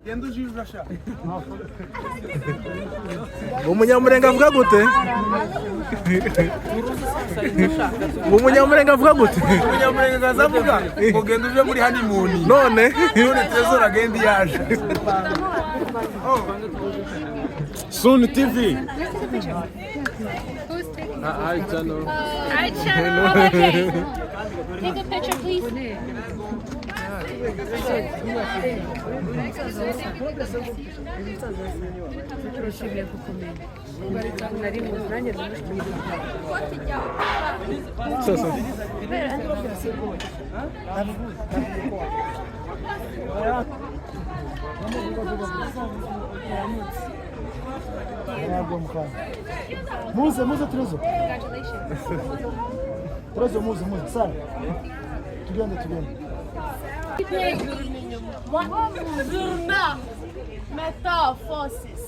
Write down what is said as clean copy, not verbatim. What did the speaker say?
Genda ujijura sha. Umunyamurenge avuga gute? Umunyamurenge avuga gute? Umunyamurenge azavuga ngo genda uje muri honeymoon. None Tresor agenda yaje. Soon TV. Hi, channel. Hi, channel. Okay. Take a picture, please. Muze Tresor. Tresor muze. Sara. Tugende. Metamorphosis.